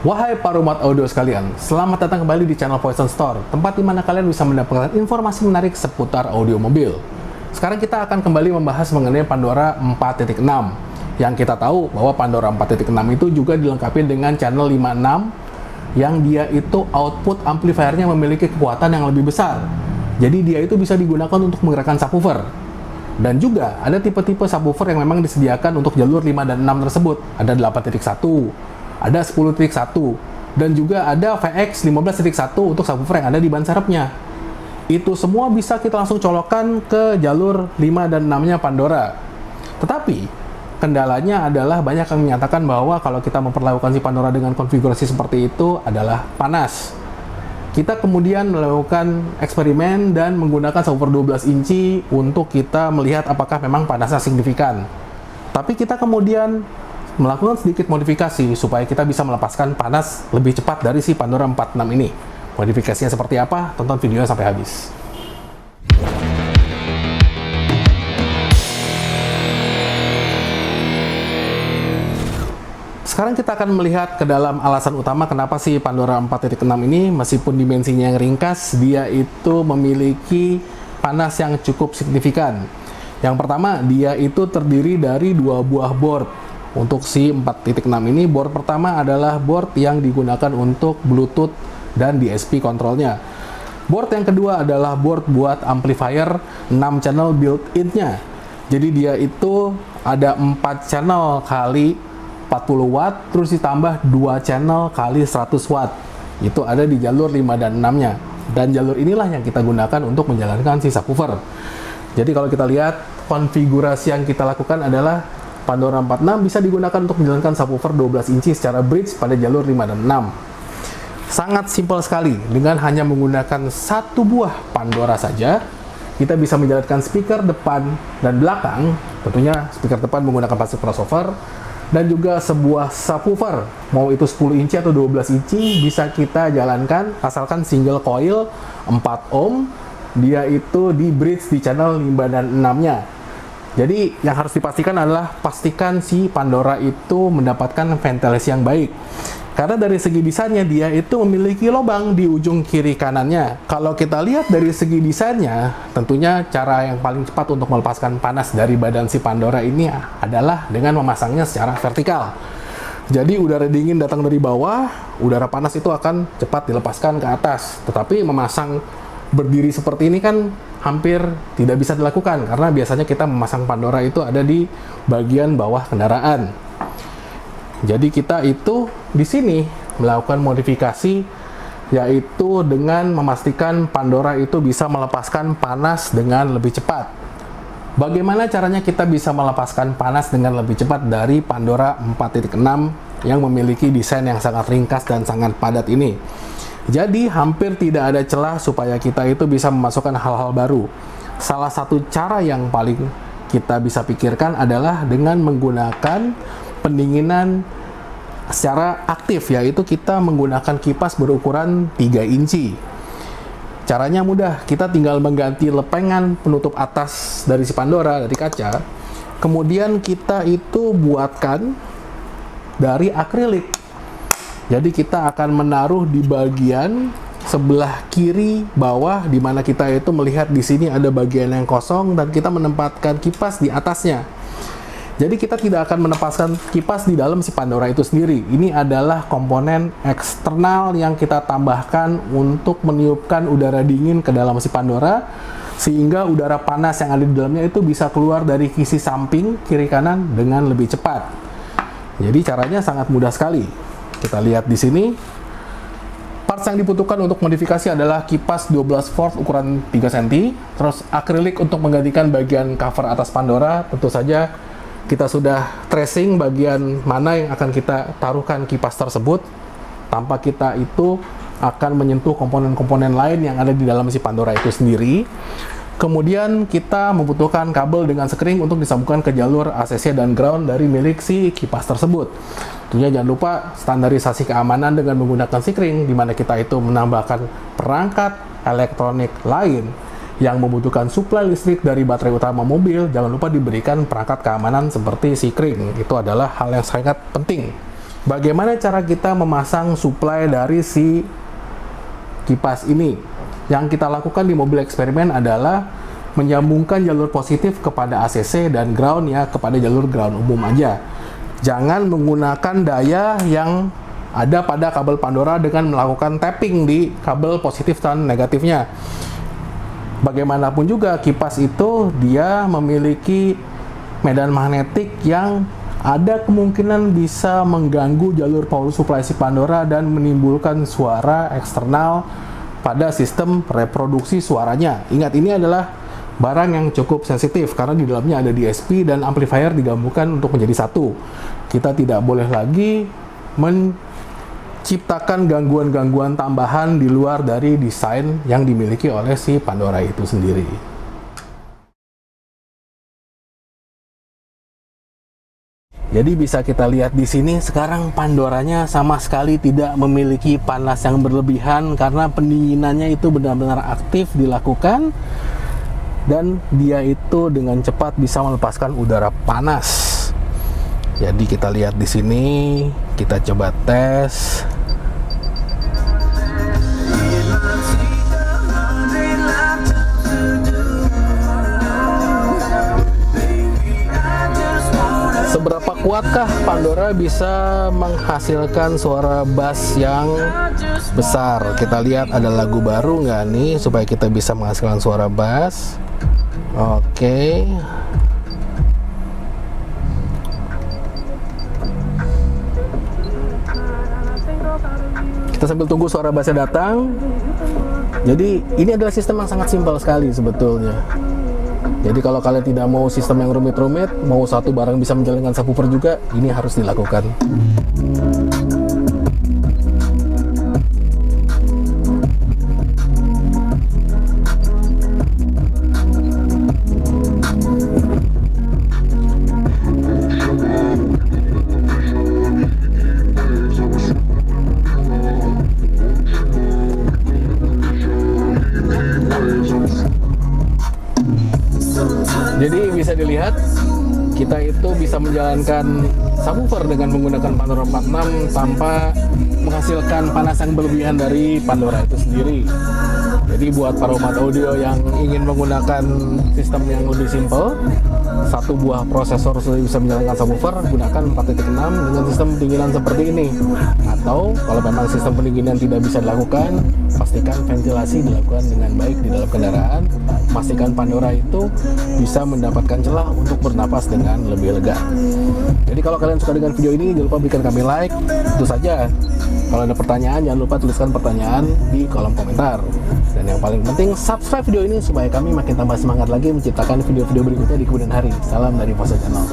Wahai para umat audio sekalian, selamat datang kembali di channel Poison Store, tempat di mana kalian bisa mendapatkan informasi menarik seputar audio mobil. Sekarang kita akan kembali membahas mengenai Pandora 4.6. Yang kita tahu bahwa Pandora 4.6 itu juga dilengkapi dengan channel 56, yang dia itu output amplifiernya memiliki kekuatan yang lebih besar. Jadi dia itu bisa digunakan untuk menggerakkan subwoofer. Dan juga ada tipe-tipe subwoofer yang memang disediakan untuk jalur 5 dan 6 tersebut. Ada 8.1, ada 10.1, dan juga ada VX 15.1 untuk subwoofer yang ada di ban serepnya. Itu semua bisa kita langsung colokkan ke jalur 5 dan 6-nya Pandora. Tetapi, kendalanya adalah banyak yang menyatakan bahwa kalau kita memperlakukan si Pandora dengan konfigurasi seperti itu adalah panas. Kita kemudian melakukan eksperimen dan menggunakan subwoofer 12 inci untuk kita melihat apakah memang panasnya signifikan. Tapi kita kemudian melakukan sedikit modifikasi supaya kita bisa melepaskan panas lebih cepat dari si Pandora 46 ini. Modifikasinya seperti apa? Tonton videonya sampai habis. Sekarang kita akan melihat ke dalam alasan utama kenapa si Pandora 4.6 ini, meskipun dimensinya yang ringkas, dia itu memiliki panas yang cukup signifikan. Yang pertama, dia itu terdiri dari dua buah board. Untuk si 4.6 ini, board pertama adalah board yang digunakan untuk Bluetooth dan DSP kontrolnya. Board yang kedua adalah board buat amplifier 6 channel built-in-nya. Jadi dia itu ada 4 channel kali 40 watt, terus ditambah 2 channel kali 100 watt. Itu ada di jalur 5 dan 6-nya. Dan jalur inilah yang kita gunakan untuk menjalankan si subwoofer. Jadi kalau kita lihat, konfigurasi yang kita lakukan adalah Pandora 46 bisa digunakan untuk menjalankan subwoofer 12 inci secara bridge pada jalur 5 dan 6. Sangat simpel sekali, dengan hanya menggunakan satu buah Pandora saja, kita bisa menjalankan speaker depan dan belakang, tentunya speaker depan menggunakan passive crossover, dan juga sebuah subwoofer, mau itu 10 inci atau 12 inci, bisa kita jalankan asalkan single coil 4 ohm, dia itu di bridge di channel 5 dan 6-nya. Jadi yang harus dipastikan adalah pastikan si Pandora itu mendapatkan ventilasi yang baik. Karena dari segi desainnya dia itu memiliki lubang di ujung kiri kanannya. Kalau kita lihat dari segi desainnya, tentunya cara yang paling cepat untuk melepaskan panas dari badan si Pandora ini adalah dengan memasangnya secara vertikal. Jadi udara dingin datang dari bawah, udara panas itu akan cepat dilepaskan ke atas. Tetapi memasang berdiri seperti ini kan hampir tidak bisa dilakukan karena biasanya kita memasang Pandora itu ada di bagian bawah kendaraan. Jadi kita itu di sini melakukan modifikasi, yaitu dengan memastikan Pandora itu bisa melepaskan panas dengan lebih cepat. Bagaimana caranya kita bisa melepaskan panas dengan lebih cepat dari Pandora 4.6 yang memiliki desain yang sangat ringkas dan sangat padat ini? Jadi hampir tidak ada celah supaya kita itu bisa memasukkan hal-hal baru. Salah satu cara yang paling kita bisa pikirkan adalah dengan menggunakan pendinginan secara aktif, yaitu kita menggunakan kipas berukuran 3 inci. Caranya mudah, kita tinggal mengganti lepengan penutup atas dari si Pandora, dari kaca. Kemudian kita itu buatkan dari akrilik. Jadi kita akan menaruh di bagian sebelah kiri bawah, di mana kita itu melihat di sini ada bagian yang kosong dan kita menempatkan kipas di atasnya. Jadi kita tidak akan menempatkan kipas di dalam si Pandora itu sendiri. Ini adalah komponen eksternal yang kita tambahkan untuk meniupkan udara dingin ke dalam si Pandora, sehingga udara panas yang ada di dalamnya itu bisa keluar dari sisi samping kiri kanan dengan lebih cepat. Jadi caranya sangat mudah sekali. Kita lihat di sini, parts yang dibutuhkan untuk modifikasi adalah kipas 12 volt ukuran 3 cm, terus akrilik untuk menggantikan bagian cover atas Pandora. Tentu saja kita sudah tracing bagian mana yang akan kita taruhkan kipas tersebut, tanpa kita itu akan menyentuh komponen-komponen lain yang ada di dalam si Pandora itu sendiri. Kemudian kita membutuhkan kabel dengan sekring untuk disambungkan ke jalur ACC dan ground dari milik si kipas tersebut. Tentunya jangan lupa standarisasi keamanan dengan menggunakan sekring, di mana kita itu menambahkan perangkat elektronik lain yang membutuhkan suplai listrik dari baterai utama mobil. Jangan lupa diberikan perangkat keamanan seperti sekring. Itu adalah hal yang sangat penting. Bagaimana cara kita memasang supply dari si kipas ini? Yang kita lakukan di mobil eksperimen adalah menyambungkan jalur positif kepada ACC dan ground ya kepada jalur ground umum aja. Jangan menggunakan daya yang ada pada kabel Pandora dengan melakukan tapping di kabel positif dan negatifnya. Bagaimanapun juga kipas itu dia memiliki medan magnetik yang ada kemungkinan bisa mengganggu jalur power supply si Pandora dan menimbulkan suara eksternal pada sistem reproduksi suaranya. Ingat, ini adalah barang yang cukup sensitif karena di dalamnya ada DSP dan amplifier digabungkan untuk menjadi satu. Kita tidak boleh lagi menciptakan gangguan-gangguan tambahan di luar dari desain yang dimiliki oleh si Pandora itu sendiri. Jadi bisa kita lihat di sini sekarang Pandoranya sama sekali tidak memiliki panas yang berlebihan karena pendinginannya itu benar-benar aktif dilakukan. Dan dia itu dengan cepat bisa melepaskan udara panas. Jadi kita lihat di sini, kita coba tes. Seberapa kuatkah Pandora bisa menghasilkan suara bass yang besar? Kita lihat ada lagu baru nggak nih supaya kita bisa menghasilkan suara bass. Oke. Kita sambil tunggu suara bassnya datang. Jadi ini adalah sistem yang sangat simpel sekali sebetulnya. Jadi kalau kalian tidak mau sistem yang rumit-rumit, mau satu barang bisa menjalankan subwoofer juga, ini harus dilakukan. Jadi bisa dilihat kita itu bisa menjalankan subwoofer dengan menggunakan Pandora 46 tanpa menghasilkan panas yang berlebihan dari Pandora itu sendiri. Jadi buat para umat audio yang ingin menggunakan sistem yang lebih simpel, satu buah prosesor sudah bisa menjalankan subwoofer, gunakan 4.6 dengan sistem pendinginan seperti ini. Atau kalau memang sistem pendinginan tidak bisa dilakukan, pastikan ventilasi dilakukan dengan baik di dalam kendaraan. Pastikan Pandora itu bisa mendapatkan celah untuk bernapas dengan lebih lega. Jadi kalau kalian suka dengan video ini, jangan lupa berikan kami like. Itu saja. Kalau ada pertanyaan, jangan lupa tuliskan pertanyaan di kolom komentar. Dan yang paling penting, subscribe video ini supaya kami makin tambah semangat lagi menciptakan video-video berikutnya di kemudian hari. Salam dari Poso Channel.